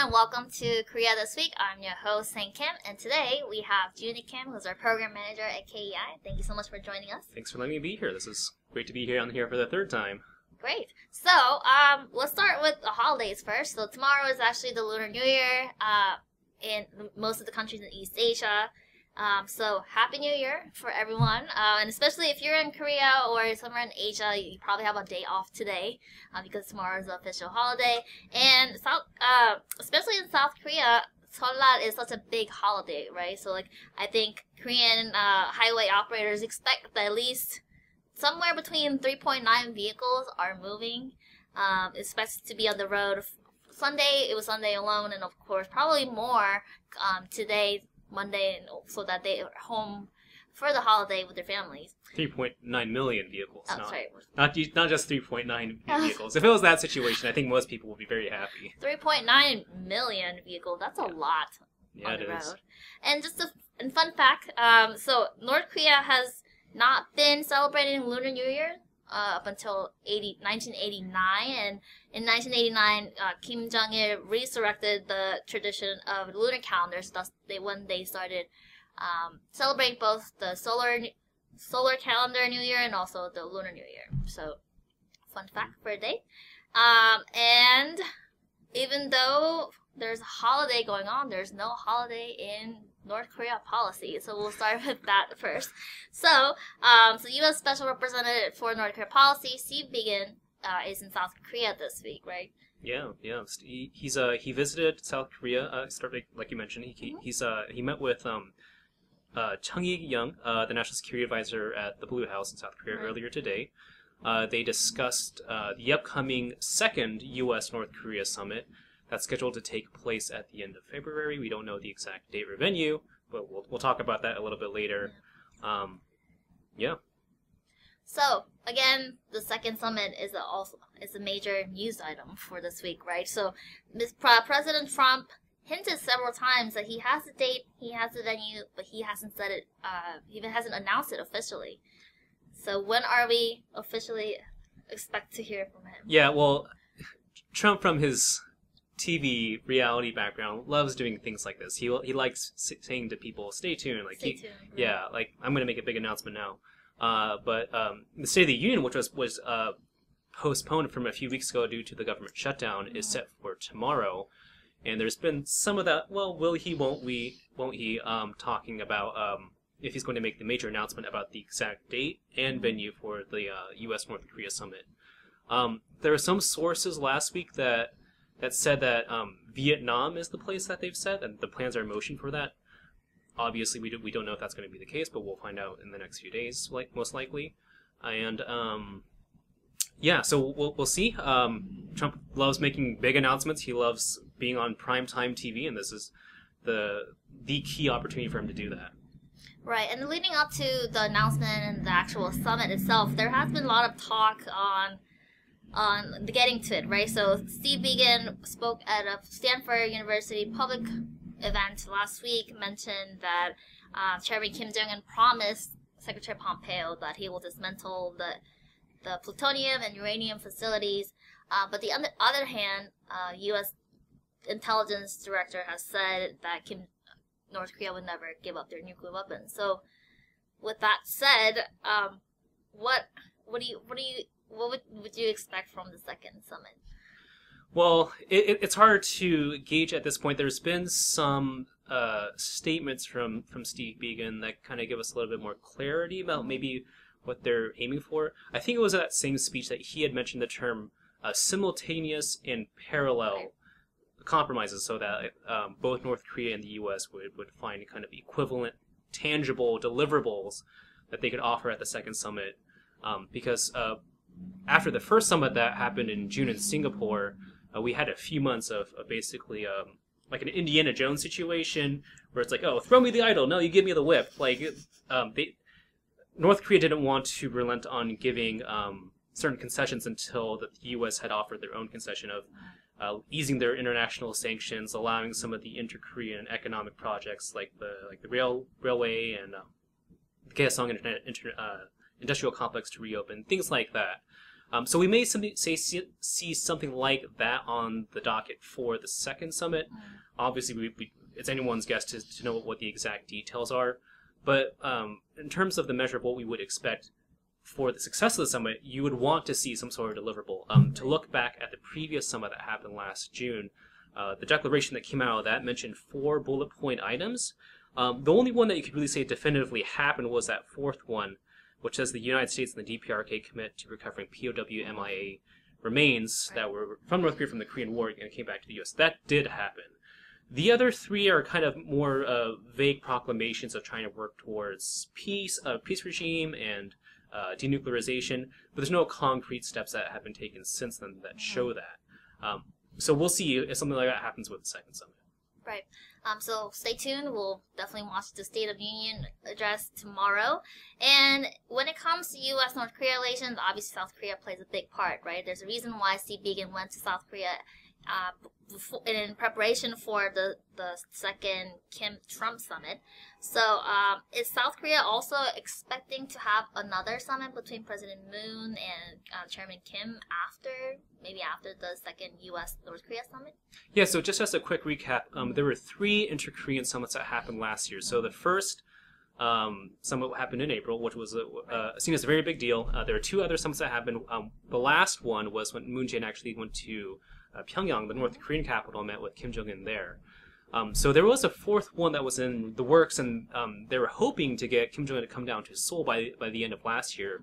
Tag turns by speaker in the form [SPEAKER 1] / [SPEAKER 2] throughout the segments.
[SPEAKER 1] and welcome to Korea This Week. I'm your host, Saint Kim, and today we have Juni Kim, who's our program manager at KEI. Thank you so much for joining us.
[SPEAKER 2] Thanks for letting me be here. This is great to be here for the third time.
[SPEAKER 1] Great. So, let's start with the holidays first. So tomorrow is actually the Lunar New Year in most of the countries in East Asia. So Happy New Year for everyone, and especially if you're in Korea or somewhere in Asia, you probably have a day off today because tomorrow is the official holiday. And especially in South Korea, Seollal is such a big holiday, right? So I think Korean highway operators expect that at least somewhere between 3.9 vehicles are moving. It's expected to be on the road Sunday. It was Sunday alone, and of course probably more today, Monday, so that they are home for the holiday with their families.
[SPEAKER 2] 3.9 million vehicles.
[SPEAKER 1] Oh, sorry.
[SPEAKER 2] Not just 3.9 vehicles. If it was that situation, I think most people would be very happy.
[SPEAKER 1] 3.9 million vehicles. That's a lot on the road.
[SPEAKER 2] Is.
[SPEAKER 1] And just a fun fact, so North Korea has not been celebrating Lunar New Year up until 1989, and in 1989, Kim Jong-il resurrected the tradition of lunar calendars. Thus, when they started celebrating both the solar calendar New Year and also the Lunar New Year. So, fun fact for a day. And even though there's a holiday going on, there's no holiday in North Korea policy. So we'll start with that first. So U.S. Special Representative for North Korea policy, Steve Biegun, is in South Korea this week, right?
[SPEAKER 2] Yeah. He visited South Korea. Like you mentioned, he met with Chung Yi-young, the National Security Advisor at the Blue House in South Korea earlier today. They discussed the upcoming second U.S. North Korea summit that's scheduled to take place at the end of February. We don't know the exact date or venue, but we'll talk about that a little bit later. Yeah.
[SPEAKER 1] So again, the second summit is a major news item for this week, right? So President Trump hinted several times that he has the date, he has the venue, but he hasn't said it. He even hasn't announced it officially. So when are we officially expect to hear from him?
[SPEAKER 2] Yeah. Well, Trump, from his TV reality background, loves doing things like this. He likes saying to people, "Stay tuned."
[SPEAKER 1] Stay tuned. Right?
[SPEAKER 2] Yeah, I'm going to make a big announcement now. But the State of the Union, which was postponed from a few weeks ago due to the government shutdown, is set for tomorrow. And there's been some of that. Well, will he? Won't he? Talking about if he's going to make the major announcement about the exact date and venue for the U.S. North Korea summit. There were some sources last week that said that Vietnam is the place that they've said, and the plans are in motion for that. Obviously, we don't know if that's going to be the case, but we'll find out in the next few days, most likely. And yeah, so we'll see. Trump loves making big announcements. He loves being on primetime TV, and this is the key opportunity for him to do that.
[SPEAKER 1] Right, and leading up to the announcement and the actual summit itself, there has been a lot of talk on getting to it, right? So Steve Biegun spoke at a Stanford University public event last week, mentioned that Chairman Kim Jong-un promised Secretary Pompeo that he will dismantle the plutonium and uranium facilities. But on the other hand, U.S. intelligence director has said that North Korea would never give up their nuclear weapons. So with that said, what would you expect from the second summit?
[SPEAKER 2] Well, it's hard to gauge at this point. There's been some statements from Steve Biegun that kind of give us a little bit more clarity about maybe what they're aiming for. I think it was that same speech that he had mentioned the term simultaneous and parallel compromises, so that both North Korea and the U.S. would find kind of equivalent, tangible deliverables that they could offer at the second summit. Because after the first summit that happened in June in Singapore, we had a few months of basically like an Indiana Jones situation where it's like, oh, throw me the idol, no, you give me the whip. North Korea didn't want to relent on giving certain concessions until the U.S. had offered their own concession of easing their international sanctions, allowing some of the inter-Korean economic projects like the railway and the Kaesong industrial complex to reopen, things like that. So we may see something like that on the docket for the second summit. Obviously, it's anyone's guess to know what the exact details are. But in terms of the measure of what we would expect for the success of the summit, you would want to see some sort of deliverable. To look back at the previous summit that happened last June, the declaration that came out of that mentioned 4 bullet point items. The only one that you could really say definitively happened was that 4th one, which says the United States and the DPRK commit to recovering POW MIA remains that were from North Korea from the Korean War and came back to the U.S. That did happen. The other 3 are kind of more vague proclamations of trying to work towards peace regime and denuclearization, but there's no concrete steps that have been taken since then that show that. So we'll see if something like that happens with the second summit.
[SPEAKER 1] Right. So stay tuned. We'll definitely watch the State of Union address tomorrow. And when it comes to U.S.-North Korea relations, obviously South Korea plays a big part, right? There's a reason why Steve Biegun went to South Korea in preparation for the second Kim-Trump summit. So is South Korea also expecting to have another summit between President Moon and Chairman Kim maybe after the second U.S.-North Korea summit?
[SPEAKER 2] Yeah, so just as a quick recap, there were 3 inter-Korean summits that happened last year. So the first summit happened in April, which was seen as a very big deal. There were 2 other summits that happened. The last one was when Moon Jae-in actually went to Pyongyang, the North Korean capital, met with Kim Jong-un there. So there was a 4th one that was in the works, and they were hoping to get Kim Jong-un to come down to Seoul by the end of last year.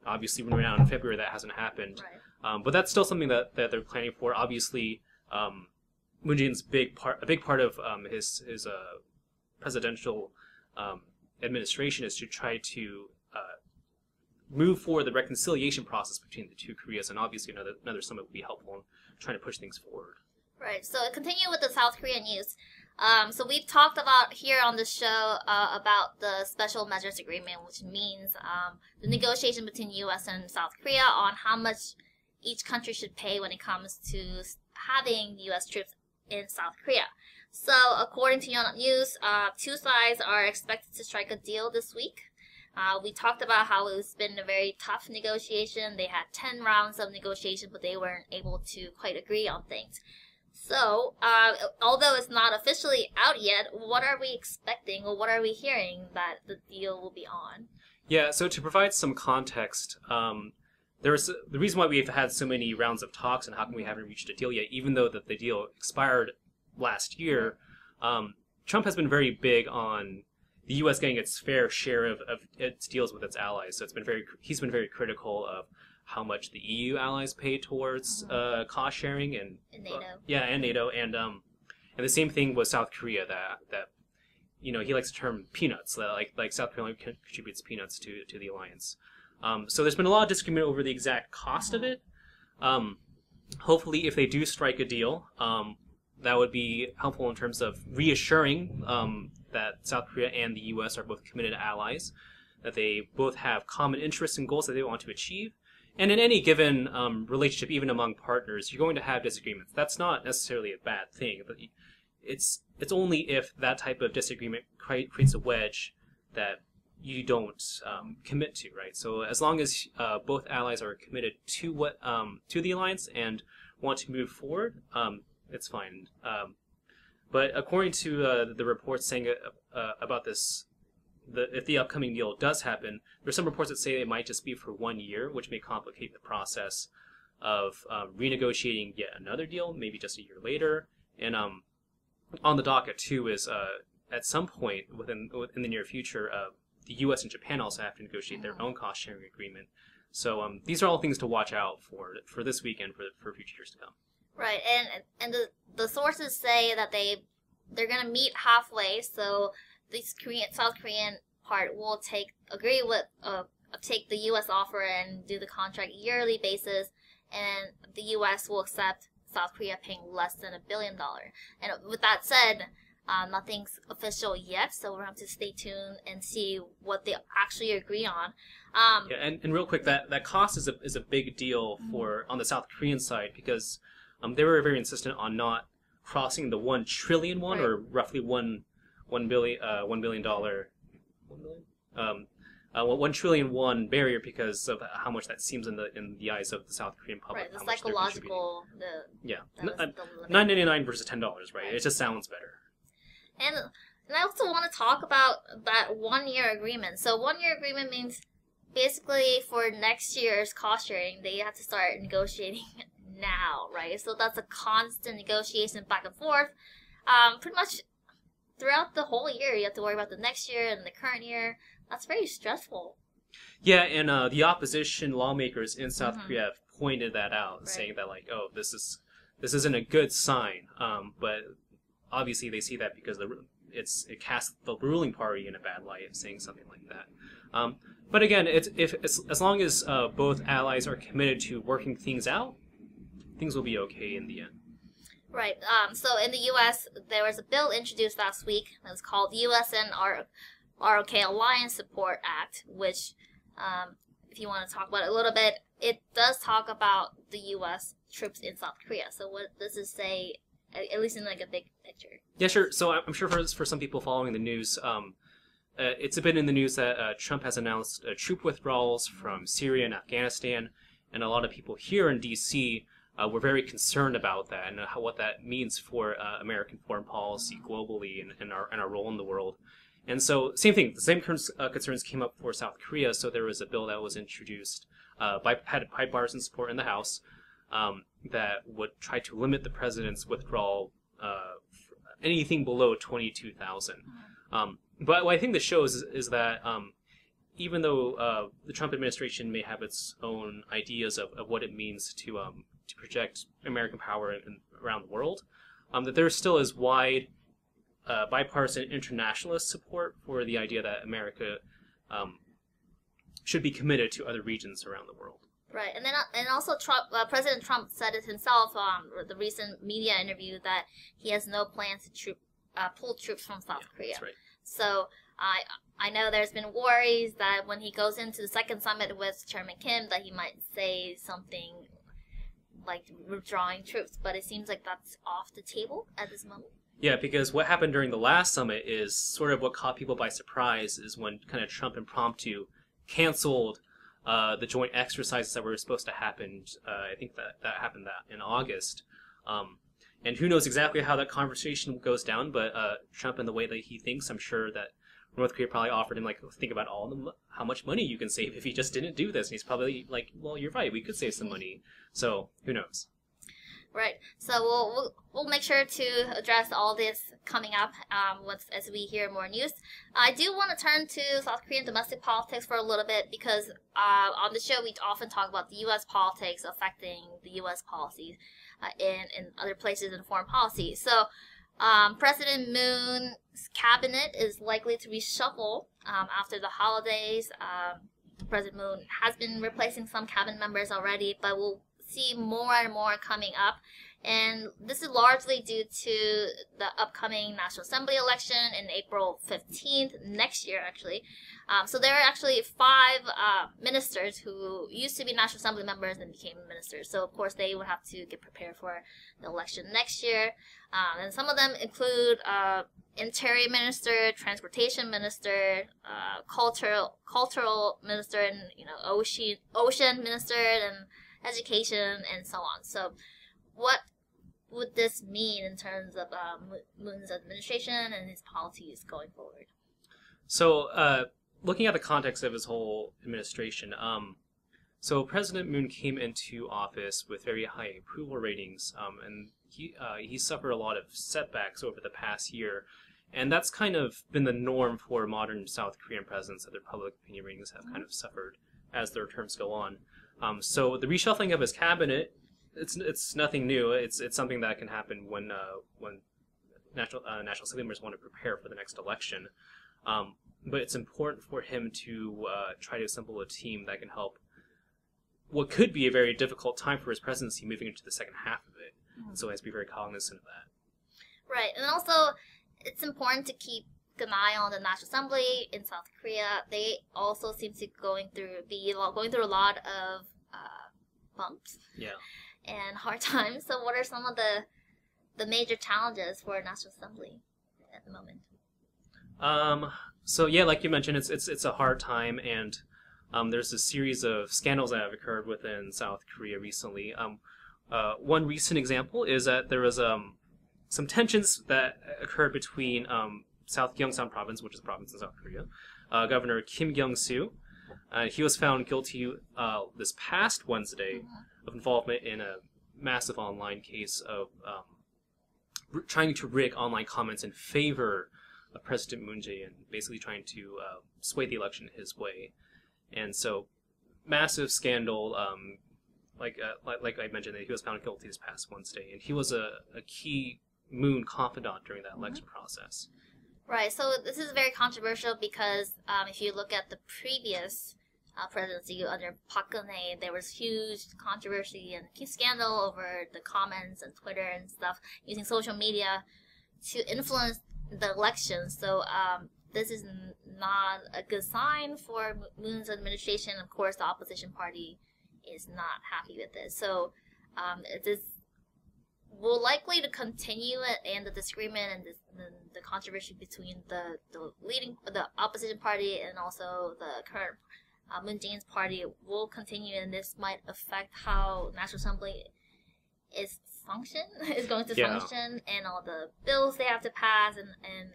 [SPEAKER 2] Obviously, when we're now in February, that hasn't happened. Right. But that's still something that they're planning for. Obviously, Moon Jae-in's a big part of his presidential administration is to try to move forward the reconciliation process between the 2 Koreas, and obviously another summit would be helpful in trying to push things forward.
[SPEAKER 1] Right. So continue with the South Korean news. So we've talked about here on the show about the Special Measures Agreement, which means the negotiation between U.S. and South Korea on how much each country should pay when it comes to having U.S. troops in South Korea. So according to Yonhap News, 2 sides are expected to strike a deal this week. We talked about how it's been a very tough negotiation. They had 10 rounds of negotiation, but they weren't able to quite agree on things. So, although it's not officially out yet, what are we expecting, or what are we hearing that the deal will be on?
[SPEAKER 2] Yeah, so to provide some context, the reason why we've had so many rounds of talks and how come we haven't reached a deal yet, even though that the deal expired last year, Trump has been very big on the U.S. getting its fair share of its deals with its allies. So he's been very critical of how much the EU allies pay towards cost sharing and
[SPEAKER 1] NATO.
[SPEAKER 2] And NATO, and the same thing with South Korea that he likes the term peanuts, like South Korea contributes peanuts to the alliance. So there's been a lot of disagreement over the exact cost of it. Hopefully, if they do strike a deal, that would be helpful in terms of reassuring that South Korea and the U.S. are both committed allies, that they both have common interests and goals that they want to achieve. And in any given relationship, even among partners, you're going to have disagreements. That's not necessarily a bad thing, but it's only if that type of disagreement creates a wedge that you don't commit to, right? So as long as both allies are committed to to the alliance and want to move forward, it's fine. But according to the reports saying about this, if the upcoming deal does happen, there's some reports that say it might just be for 1 year, which may complicate the process of renegotiating yet another deal, maybe just a year later. And on the docket too is at some point within the near future, the U.S. and Japan also have to negotiate their own cost sharing agreement. So these are all things to watch out for this weekend for future years to come. Right,
[SPEAKER 1] and the sources say that they're gonna meet halfway. So this South Korean part will take the U.S. offer and do the contract yearly basis, and the U.S. will accept South Korea paying less than $1 billion. And with that said, nothing's official yet, so we're going to have to stay tuned and see what they actually agree on.
[SPEAKER 2] And real quick, that cost is a big deal on the South Korean side, because they were very insistent on not crossing the $1 trillion one, right, or roughly $1 billion $1 trillion barrier because of how much that seems in the eyes of the South Korean public.
[SPEAKER 1] Right, the
[SPEAKER 2] how much they're
[SPEAKER 1] psychological,
[SPEAKER 2] yeah,
[SPEAKER 1] that was the limit.
[SPEAKER 2] $9.99 versus $10, right?
[SPEAKER 1] Right.
[SPEAKER 2] It just sounds better.
[SPEAKER 1] And I also want to talk about that 1-year agreement. So 1-year agreement means basically for next year's cost sharing, they have to start negotiating now, right? So that's a constant negotiation back and forth. Pretty much throughout the whole year, you have to worry about the next year and the current year. That's very stressful.
[SPEAKER 2] Yeah, and the opposition lawmakers in South Korea have pointed that out,
[SPEAKER 1] Right.
[SPEAKER 2] saying that, like, oh, this isn't a good sign. But obviously they see that because it casts the ruling party in a bad light, saying something like that. But again, as long as both allies are committed to working things out, things will be okay in the end.
[SPEAKER 1] Right. So in the U.S., there was a bill introduced last week that was called U.S and ROK Alliance Support Act, which, if you want to talk about it a little bit, it does talk about the U.S. troops in South Korea. So what does this say, at least in like a big picture?
[SPEAKER 2] Yeah, sure. So I'm sure for some people following the news, it's been in the news that Trump has announced troop withdrawals from Syria and Afghanistan, and a lot of people here in D.C. Were very concerned about that and what that means for American foreign policy globally and our role in the world. And so, same thing. The same concerns came up for South Korea. So there was a bill that was introduced had bipartisan support in the House that would try to limit the president's withdrawal anything below 22,000. But what I think this shows is that even though the Trump administration may have its own ideas of what it means to project American power around the world, that there still is wide bipartisan internationalist support for the idea that America should be committed to other regions around the world.
[SPEAKER 1] Right, and also President Trump said it himself the recent media interview that he has no plans to pull troops from South Korea.
[SPEAKER 2] That's right.
[SPEAKER 1] So I know there's been worries that when he goes into the second summit with Chairman Kim that he might say something like withdrawing troops, but it seems like that's off the table at this moment.
[SPEAKER 2] Yeah, because what happened during the last summit is sort of what caught people by surprise, is when kind of Trump impromptu canceled the joint exercises that were supposed to happen. I think that happened in August. And who knows exactly how that conversation goes down, but Trump, in the way that he thinks, I'm sure that North Korea probably offered him, like, think about how much money you can save if he just didn't do this. And he's probably like, well, you're right, we could save some money. So, who knows?
[SPEAKER 1] Right. So we'll make sure to address all this coming up as we hear more news. I do want to turn to South Korean domestic politics for a little bit because on the show we often talk about the U.S. politics affecting the U.S. policies in other places in foreign policy. So President Moon's cabinet is likely to reshuffle after the holidays. President Moon has been replacing some cabinet members already, but we'll see more and more coming up, and this is largely due to the upcoming National Assembly election in April 15th next year, actually. So there are actually 5 ministers who used to be National Assembly members and became ministers. So of course they would have to get prepared for the election next year. And some of them include Interior Minister, Transportation Minister, Cultural Minister, and Ocean Minister, and Education, and so on. So what would this mean in terms of Moon's administration and his policies going forward?
[SPEAKER 2] So looking at the context of his whole administration, so President Moon came into office with very high approval ratings, and he suffered a lot of setbacks over the past year, and that's kind of been the norm for modern South Korean presidents, that their public opinion ratings have kind of suffered as their terms go on. So the reshuffling of his cabinet, it's nothing new. It's something that can happen when national assembly members want to prepare for the next election. But it's important for him to try to assemble a team that can help what could be a very difficult time for his presidency moving into the second half of it. So he has to be very cognizant of that.
[SPEAKER 1] Right, and also it's important to keep an eye on the National Assembly in South Korea. They also seem to going through a lot of bumps, and hard times. So, what are some of the major challenges for National Assembly at the moment?
[SPEAKER 2] So yeah, like you mentioned, it's a hard time, and there's a series of scandals that have occurred within South Korea recently. One recent example is that there was some tensions that occurred between South Gyeongsang Province, which is a province in South Korea, Governor Kim Kyung-soo. He was found guilty this past Wednesday of involvement in a massive online case of trying to rig online comments in favor of President Moon Jae-in, basically trying to sway the election his way. And so, massive scandal. Like I mentioned, that he was found guilty this past Wednesday, and he was a key Moon confidant during that election process.
[SPEAKER 1] Right, so this is very controversial because if you look at the previous presidency under Park Geun-hye, there was huge controversy and huge scandal over the comments and Twitter and stuff using social media to influence the election. So this is not a good sign for Moon's administration. Of course, the opposition party is not happy with this. So it is will likely to continue it, and the disagreement and the controversy between the opposition party and also the current Moon Jae-in's party will continue, and this might affect how National Assembly is going to function, and all the bills they have to pass, and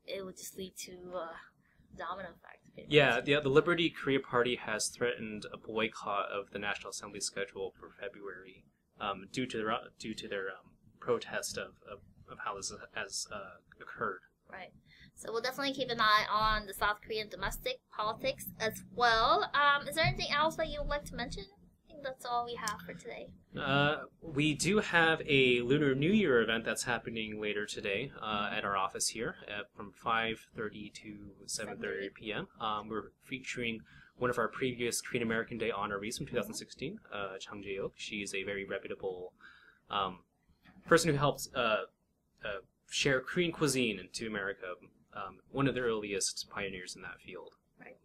[SPEAKER 1] it would just lead to a domino effect.
[SPEAKER 2] Yeah, the Liberty Korea Party has threatened a boycott of the National Assembly schedule for February due to their protest of how this has occurred.
[SPEAKER 1] Right. So we'll definitely keep an eye on the South Korean domestic politics as well. Is there anything else that you would like to mention? I think that's all we have for today.
[SPEAKER 2] We do have a Lunar New Year event that's happening later today at our office here from 5:30 to 7:30 p.m. We're featuring one of our previous Korean American Day honorees from 2016, Chang Jae-ok. She is a very reputable person who helped share Korean cuisine into America, one of the earliest pioneers in that field.
[SPEAKER 1] Right.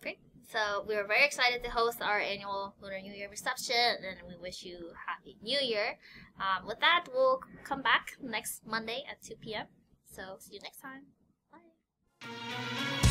[SPEAKER 1] Great. So we are very excited to host our annual Lunar New Year reception, and we wish you Happy New Year. With that, we'll come back next Monday at 2 p.m. So see you next time. Bye.